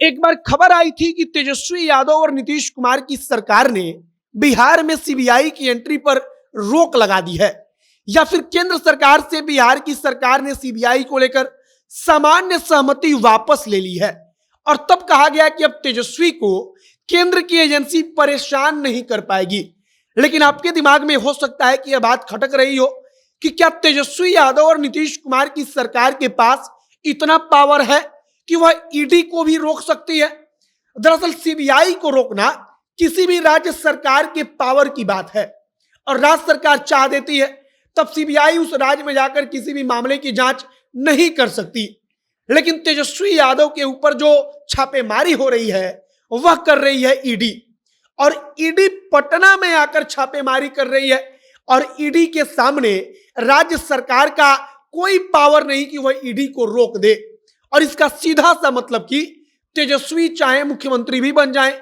एक बार खबर आई थी कि तेजस्वी यादव और नीतीश कुमार की सरकार ने बिहार में सीबीआई की एंट्री पर रोक लगा दी है, या फिर केंद्र सरकार से बिहार की सरकार ने सीबीआई को लेकर सामान्य सहमति वापस ले ली है। और तब कहा गया कि अब तेजस्वी को केंद्र की एजेंसी परेशान नहीं कर पाएगी। लेकिन आपके दिमाग में हो सकता है कि यह बात खटक रही हो कि क्या तेजस्वी यादव और नीतीश कुमार की सरकार के पास इतना पावर है कि वह ईडी को भी रोक सकती है। दरअसल सीबीआई को रोकना किसी भी राज्य सरकार के पावर की बात है, और राज्य सरकार चाह देती है तब सीबीआई उस राज्य में जाकर किसी भी मामले की जांच नहीं कर सकती। लेकिन तेजस्वी यादव के ऊपर जो छापेमारी हो रही है वह कर रही है ईडी, और ईडी पटना में आकर छापेमारी कर रही है, और ईडी के सामने राज्य सरकार का कोई पावर नहीं कि वह ईडी को रोक दे। और इसका सीधा सा मतलब कि तेजस्वी चाहे मुख्यमंत्री भी बन जाएं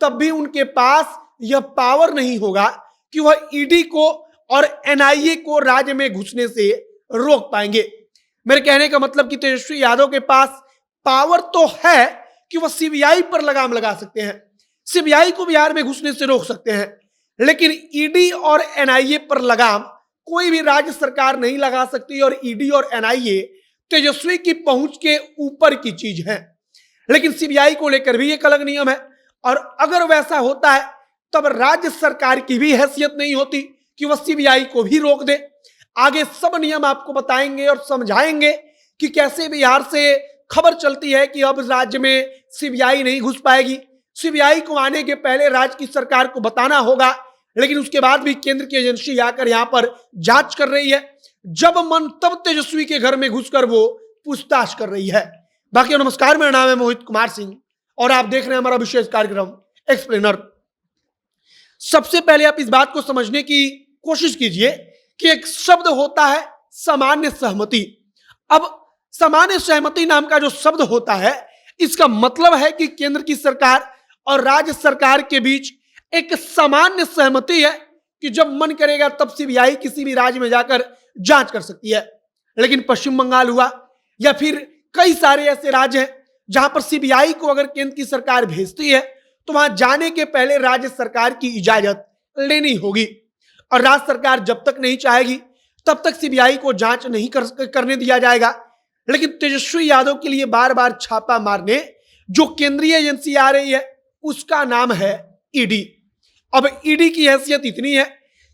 तब भी उनके पास यह पावर नहीं होगा कि वह ईडी को और एनआईए को राज्य में घुसने से रोक पाएंगे। मेरे कहने का मतलब कि तेजस्वी यादव के पास पावर तो है कि वह सीबीआई पर लगाम लगा सकते हैं, सीबीआई को बिहार में घुसने से रोक सकते हैं, लेकिन ईडी और एनआईए पर लगाम कोई भी राज्य सरकार नहीं लगा सकती। और ईडी और एनआईए तेजस्वी की पहुंच के ऊपर की चीज है। लेकिन सीबीआई को लेकर भी एक अलग नियम है, और अगर वैसा होता है तब राज्य सरकार की भी हैसियत नहीं होती कि वह सीबीआई को भी रोक दे। आगे सब नियम आपको बताएंगे और समझाएंगे कि कैसे बिहार से खबर चलती है कि अब राज्य में सीबीआई नहीं घुस पाएगी। सीबीआई को आने के पहले राज्य की सरकार को बताना होगा, लेकिन उसके बाद भी केंद्र की एजेंसी आकर यहां पर जांच कर रही है। जब मन तब तेजस्वी के घर में घुसकर वो पूछताछ कर रही है। बाकी नमस्कार, मेरा नाम है मोहित कुमार सिंह और आप देख रहे हैं हमारा विशेष कार्यक्रम एक्सप्लेनर। सबसे पहले आप इस बात को समझने की कोशिश कीजिए कि एक शब्द होता है सामान्य सहमति। अब सामान्य सहमति नाम का जो शब्द होता है, इसका मतलब है कि केंद्र की सरकार और राज्य सरकार के बीच एक सामान्य सहमति है कि जब मन करेगा तब सीबीआई किसी भी राज्य में जाकर जांच कर सकती है। लेकिन पश्चिम बंगाल हुआ या फिर कई सारे ऐसे राज्य हैं जहां पर सीबीआई को अगर केंद्र की सरकार भेजती है तो वहां जाने के पहले राज्य सरकार की इजाजत लेनी होगी, और राज्य सरकार जब तक नहीं चाहेगी तब तक सीबीआई को जांच नहीं करने दिया जाएगा। लेकिन तेजस्वी यादव के लिए बार बार छापा मारने जो केंद्रीय एजेंसी आ रही है उसका नाम है ईडी। अब ईडी की हैसियत इतनी है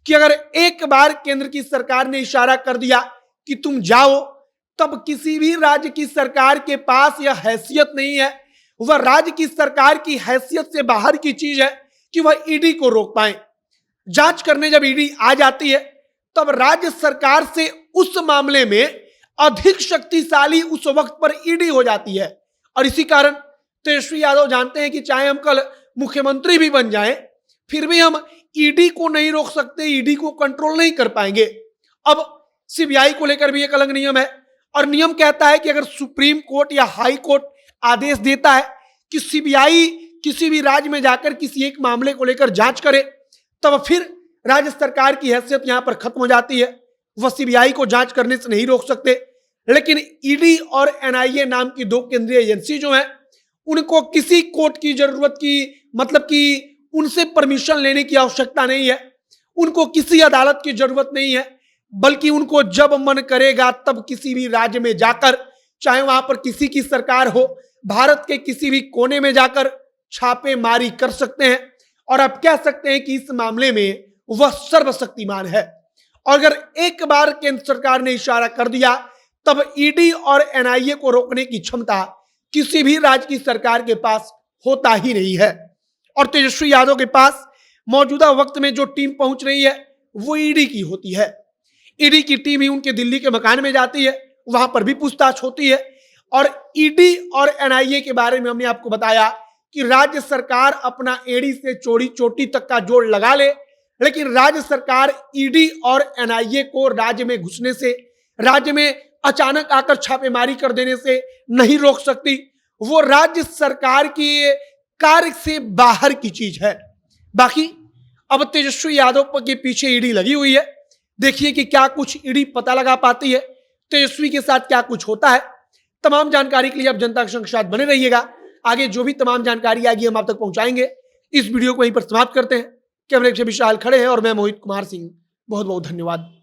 कि अगर एक बार केंद्र की सरकार ने इशारा कर दिया कि तुम जाओ, तब किसी भी राज्य की सरकार के पास यह हैसियत नहीं है, वह राज्य की सरकार की हैसियत से बाहर की चीज है कि वह ईडी को रोक पाए। जांच करने जब ईडी आ जाती है तब राज्य सरकार से उस मामले में अधिक शक्तिशाली उस वक्त पर ईडी हो जाती है। और इसी कारण तेजस्वी यादव जानते हैं कि चाहे हम कल मुख्यमंत्री भी बन जाएं, फिर भी हम ईडी को नहीं रोक सकते, ईडी को कंट्रोल नहीं कर पाएंगे। अब सीबीआई को लेकर भी एक अलग नियम है, और नियम कहता है कि अगर सुप्रीम कोर्ट या हाई कोर्ट आदेश देता है कि सीबीआई किसी भी राज्य में जाकर किसी एक मामले को लेकर जांच करे, तब फिर राज्य सरकार की हैसियत यहां पर खत्म हो जाती है, वह सीबीआई को जांच करने से नहीं रोक सकते। लेकिन ईडी और एनआईए नाम की दो केंद्रीय एजेंसी जो है, उनको किसी कोर्ट की जरूरत की, मतलब कि उनसे परमिशन लेने की आवश्यकता नहीं है, उनको किसी अदालत की जरूरत नहीं है, बल्कि उनको जब मन करेगा तब किसी भी राज्य में जाकर, चाहे वहां पर किसी की सरकार हो, भारत के किसी भी कोने में जाकर छापेमारी कर सकते हैं। और आप कह सकते हैं कि इस मामले में वह सर्वशक्तिमान है। और अगर एक बार केंद्र सरकार ने इशारा कर दिया तब ईडी और एनआईए को रोकने की क्षमता किसी भी राज्य की सरकार के पास होता ही नहीं है। और तेजस्वी यादव के पास मौजूदा वक्त में जो टीम पहुंच रही है वो ईडी की होती है। ईडी की टीम ही उनके दिल्ली के मकान में जाती है, वहां पर भी पूछताछ होती है। और ईडी और एनआईए के बारे में हमने आपको बताया कि राज्य सरकार अपना एड़ी से चोरी चोटी तक का जोड़ लगा ले, लेकिन राज्य सरकार ईडी और एनआईए को राज्य में घुसने से, राज्य में अचानक आकर छापेमारी कर देने से नहीं रोक सकती। वो राज्य सरकार की कार्य से बाहर की चीज है। बाकी अब तेजस्वी यादव के पीछे ईडी लगी हुई है, देखिए कि क्या कुछ ईडी पता लगा पाती है, तेजस्वी के साथ क्या कुछ होता है। तमाम जानकारी के लिए आप जनता के साथ बने रहिएगा। आगे जो भी तमाम जानकारी आएगी हम आप तक पहुंचाएंगे। इस वीडियो को वहीं पर समाप्त करते हैं। कैमरे से विशाल खड़े हैं और मैं मोहित कुमार सिंह। बहुत बहुत धन्यवाद।